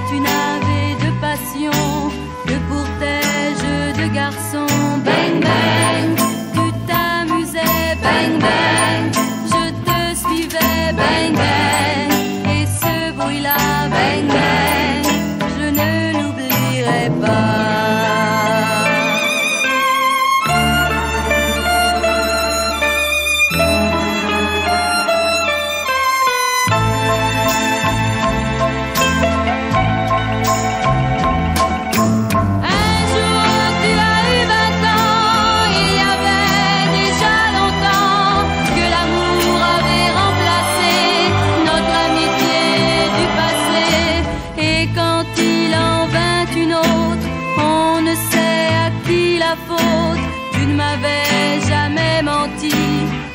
tu n'avais de passion que pour tes jeux de garçon. Bang bang, tu t'amusais, bang bang, je te suivais, bang bang, et ce bruit-là, bang bang, je ne l'oublierai pas.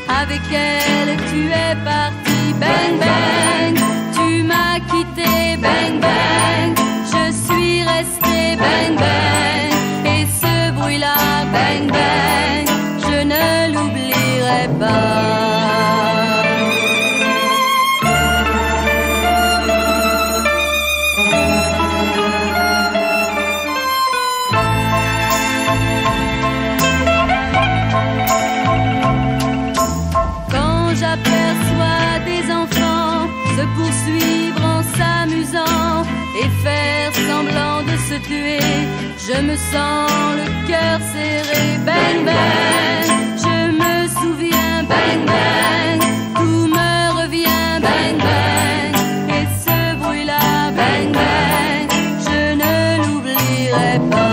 Avec elle tu es parti, bang bang, tu m'as quitté, bang bang, je suis resté, bang bang, et ce bruit-là, bang bang, je ne l'oublierai pas. Poursuivre en s'amusant et faire semblant de se tuer, je me sens le cœur serré, bang bang, je me souviens, bang bang, tout me revient, bang bang, et ce bruit-là, bang bang, je ne l'oublierai pas.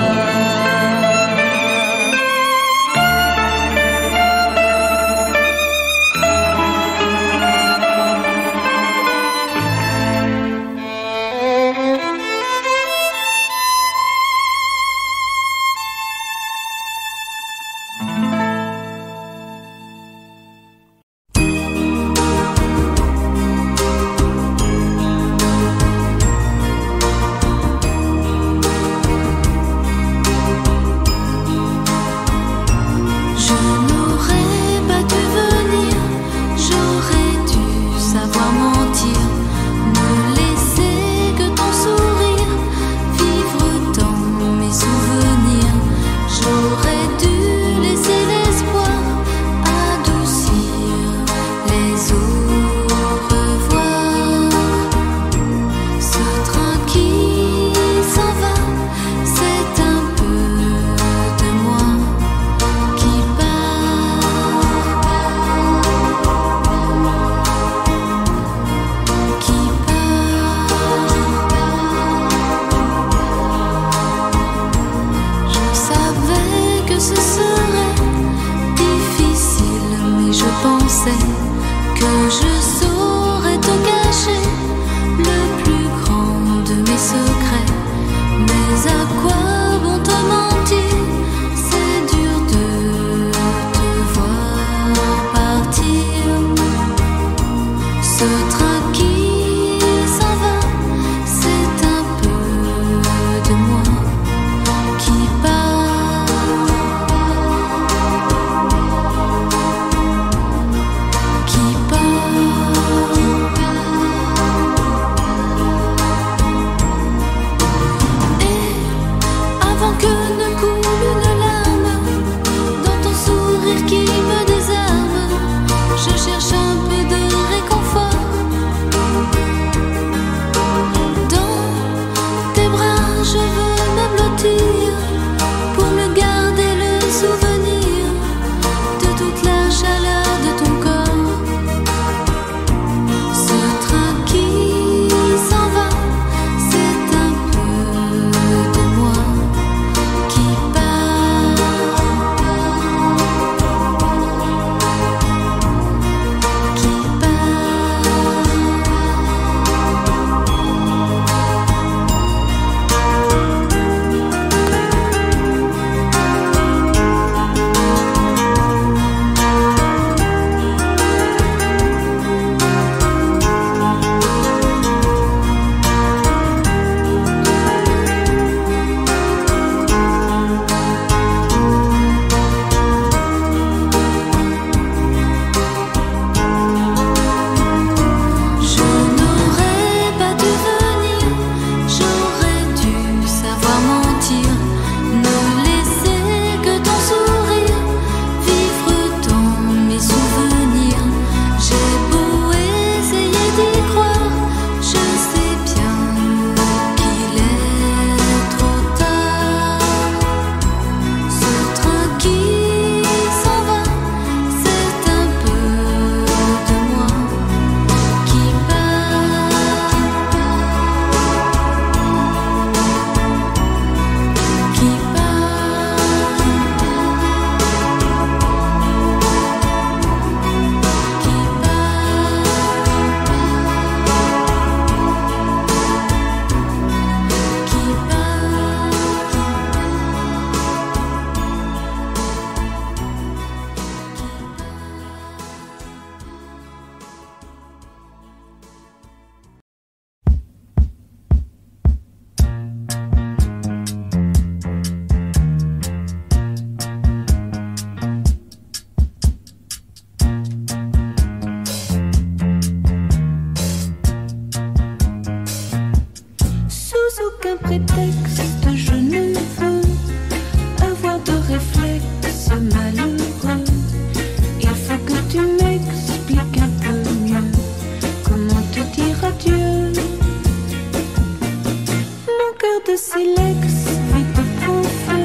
de silex, vite prend feu.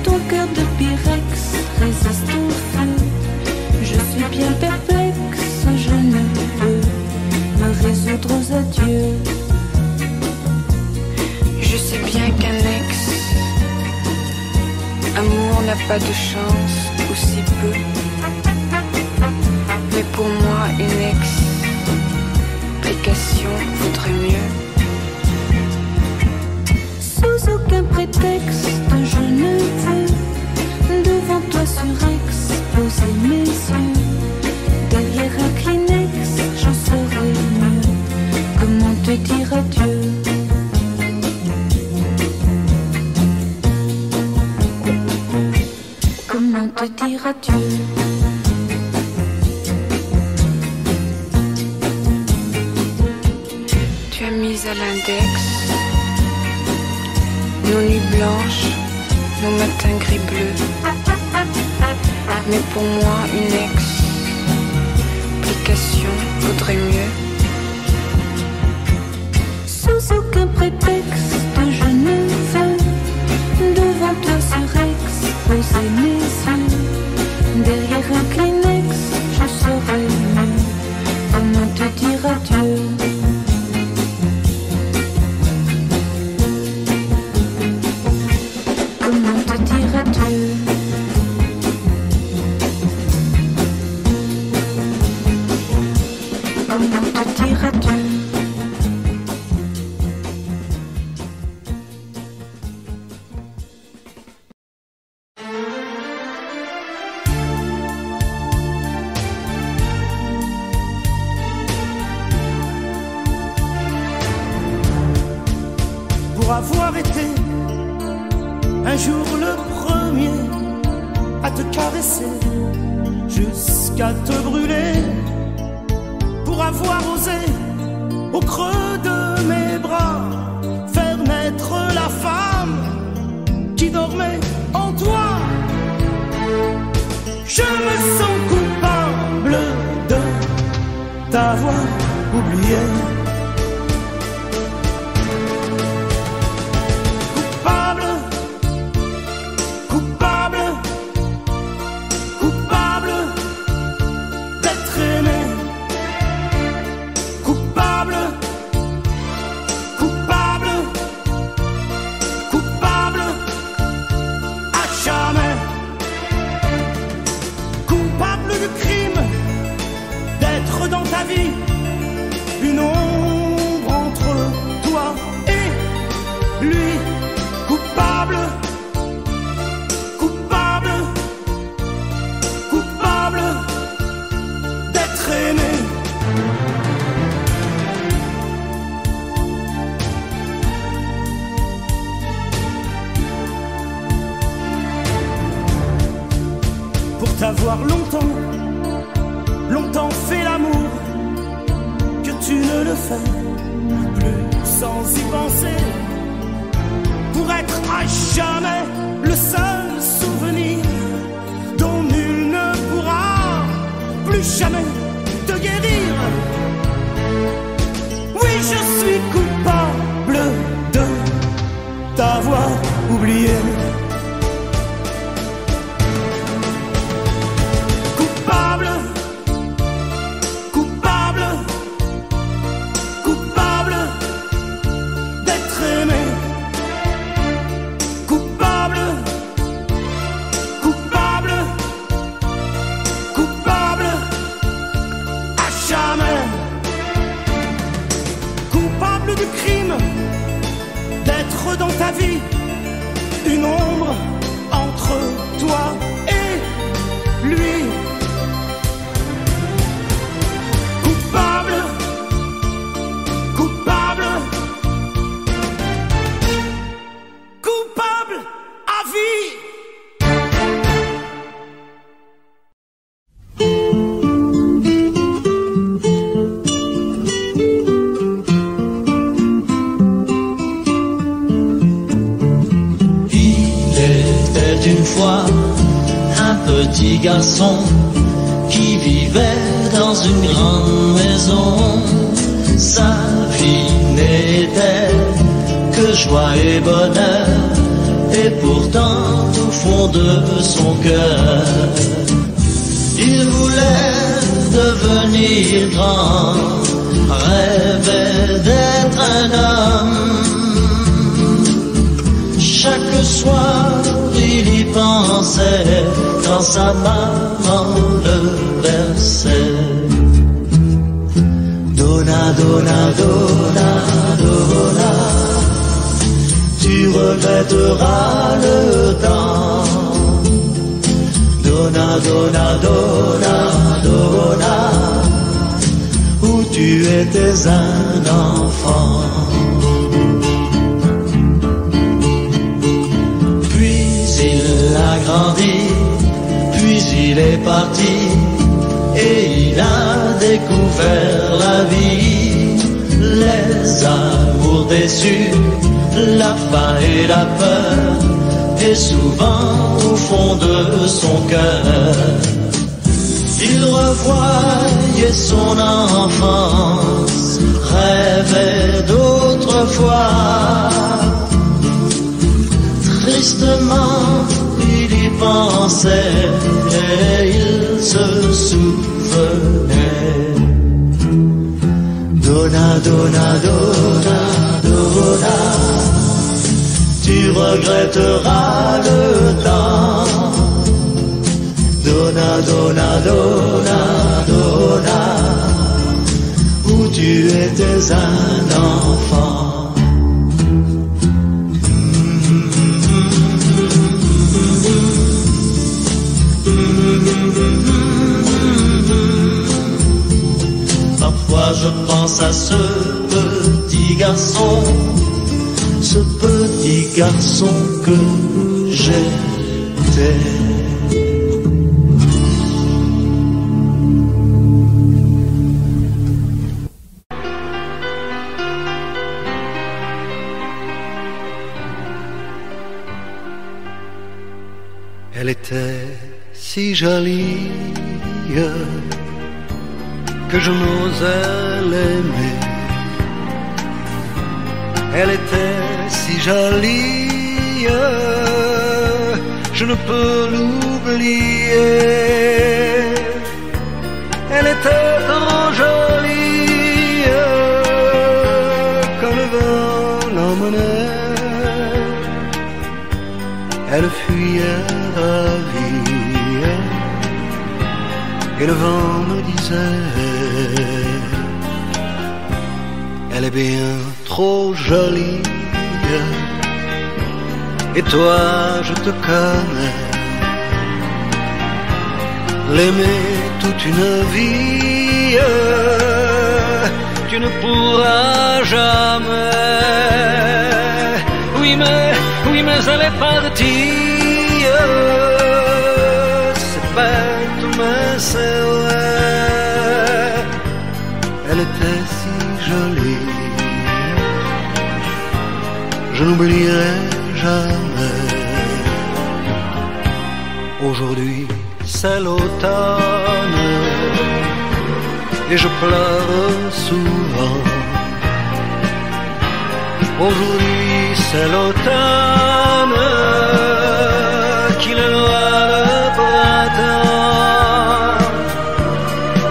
Ton cœur de pyrex résiste au feu. Je suis bien perplexe, je ne peux me résoudre aux adieux. Je sais bien qu'un ex-amour n'a pas de chance, ou si peu. Mais pour moi, une explication vaudrait mieux. Sous aucun prétexte, je ne veux devant toi surexposer mes yeux. Derrière un Kleenex, j'en saurais mieux. Comment te dire adieu? Comment te dire adieu? Tu as mis à l'index nos nuits blanches, nos matins gris-bleus. Mais pour moi, une explication vaudrait mieux. Sous aucun prétexte, je ne veux devant toi surexposer mes yeux. Derrière un Kleenex, je saurais mieux. Comment te dire adieu? Comment te dire adieu? Comment te dire adieu? Pour avoir été un jour le premier à te caresser jusqu'à te brûler, pour avoir osé au creux de mes bras faire naître la femme qui dormait en toi. Je me sens coupable de t'avoir oublié. Dans ta vie, une ombre entre toi et lui. Coupable, coupable, coupable d'être aimé. Pour t'avoir longtemps fait l'amour, que tu ne le fais plus sans y penser, pour être à jamais le seul souvenir dont nul ne pourra plus jamais te guérir. Oui, je suis coupable de t'avoir oublié. Dans ta vie, une ombre entre toi et lui. Coupable, coupable, coupable à vie. Une fois, un petit garçon qui vivait dans une grande maison. Sa vie n'était que de joie et bonheur, et pourtant au fond de son cœur, il voulait devenir grand, rêvait d'être un homme. Chaque soir il y pensait quand sa maman le berçait. Donna, donna, donna, donna, tu regretteras le temps. Donna, donna, donna, donna, où tu étais un enfant. Puis il a grandi, puis il est parti, et il a découvert la vie, les amours déçus, la faim et la peur, et souvent au fond de son cœur, il revoyait son enfance, rêvait d'autrefois. Tristement, il y pensait et il se souvenait. Donna, donna, donna, donna, tu regretteras le temps. Donna, donna, donna, donna, où tu étais un enfant. Parfois je pense à ce petit garçon que j'étais. Elle était si jolie que je n'osais l'aimer. Elle était si jolie, je ne peux l'oublier. Elle était trop jolie, quand le vent l'emmenait. Elle fuyait ravie, et le vent me disait: elle est bien trop jolie, et toi je te connais. L'aimer toute une vie, tu ne pourras jamais. Oui mais elle est partie, c'est bête mais c'est vrai. Elle était si jolie, je n'oublierai jamais. Aujourd'hui c'est l'automne, et je pleure souvent. Aujourd'hui c'est l'automne qui le noie le printemps.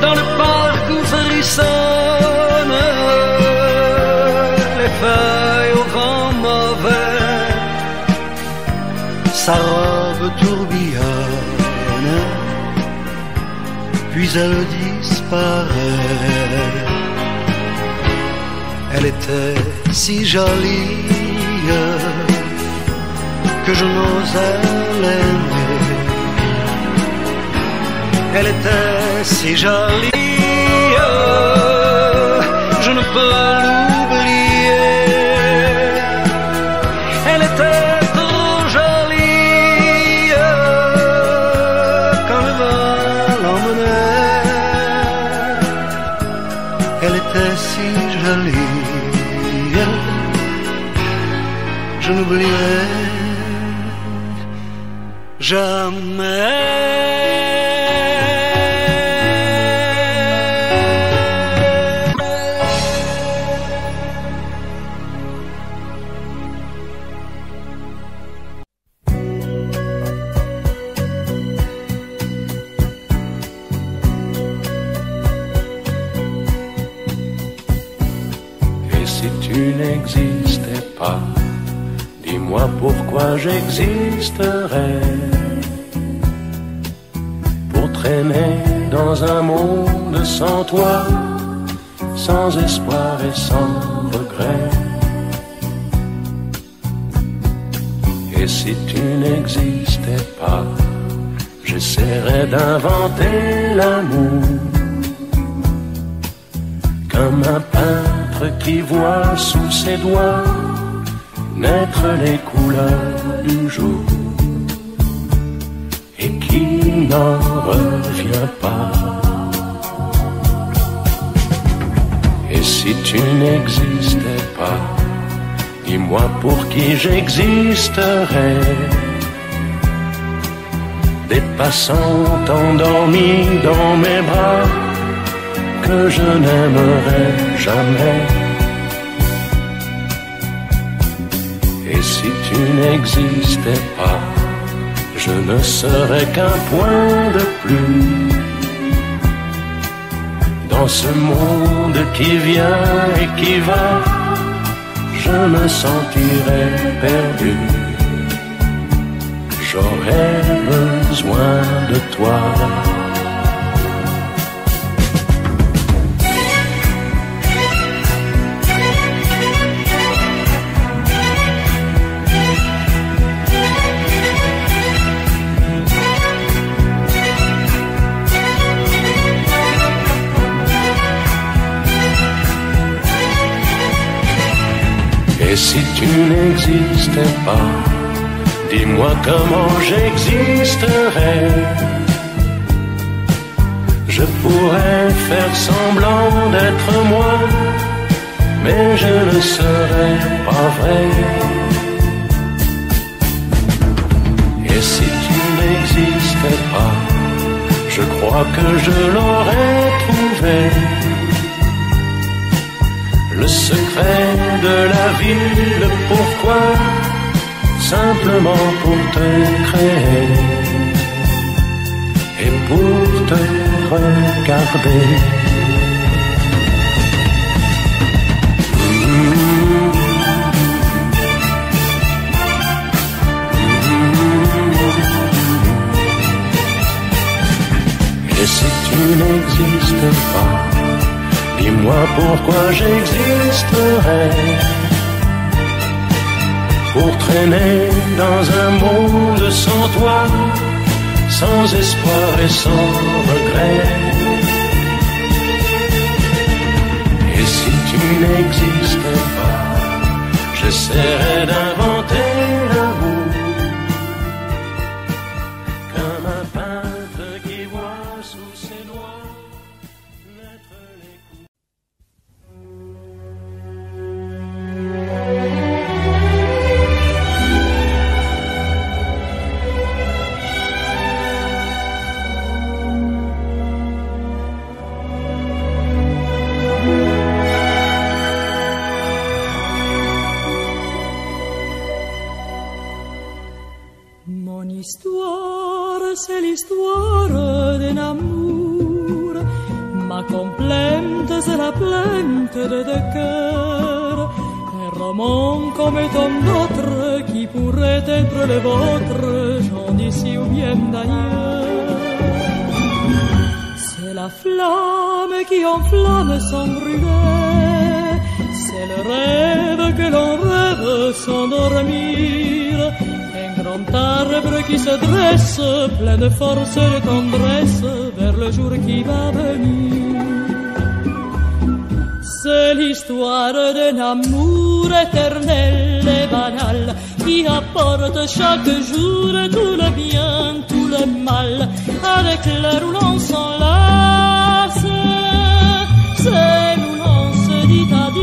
Dans le parc où frissonnent les feuilles au vent mauvais, sa robe tourbillonne, puis elle disparaît. Elle était si jolie que je n'osais l'aimer. Elle était si jolie, je ne peux l'oublier. Elle était trop jolie, quand le vent l'emmenait. Elle était si jolie, je n'oublierai jamais. tu n'existais pas, dis-moi pourquoi j'existerais. Pour traîner dans un monde sans toi, sans espoir et sans regret. Et si tu n'existais pas, j'essaierais d'inventer l'amour, comme un peintre qui voit sous ses doigts naître les couleurs du jour et qui n'en revient pas. Et si tu n'existais pas, dis-moi pour qui j'existerais. Des passants endormis dans mes bras que je n'aimerais jamais. Et si tu n'existais pas, je ne serais qu'un point de plus dans ce monde qui vient et qui va. Je me sentirais perdu. J'aurais besoin de toi. Et si tu n'existais pas, dis-moi comment j'existerais. Je pourrais faire semblant d'être moi, mais je ne serais pas vrai. Et si tu n'existais pas, je crois que je l'aurais trouvé. Le secret de la vie, le pourquoi, simplement pour te créer et pour te regarder. Et si tu n'existes pas, dis-moi pourquoi j'existerais. Pour traîner dans un monde sans toi, sans espoir et sans regret. Et si tu n'existais pas, j'essaierais d'inventer l'amour, comme un peintre qui voit sous ses doigts naître les coups. C'est l'histoire d'un amour. Ma complainte, c'est la plainte de deux cœurs. Un roman comme tant d'autres qui pourrait être le vôtre, j'en d'ici ou bien d'ailleurs. C'est la flamme qui enflamme sans brûler. C'est le rêve que l'on rêve sans dormir. Grand arbre qui se dresse, plein de force et de tendresse, vers le jour qui va venir. C'est l'histoire d'un amour éternel et banal, qui apporte chaque jour tout le bien, tout le mal, avec l'air où l'on sent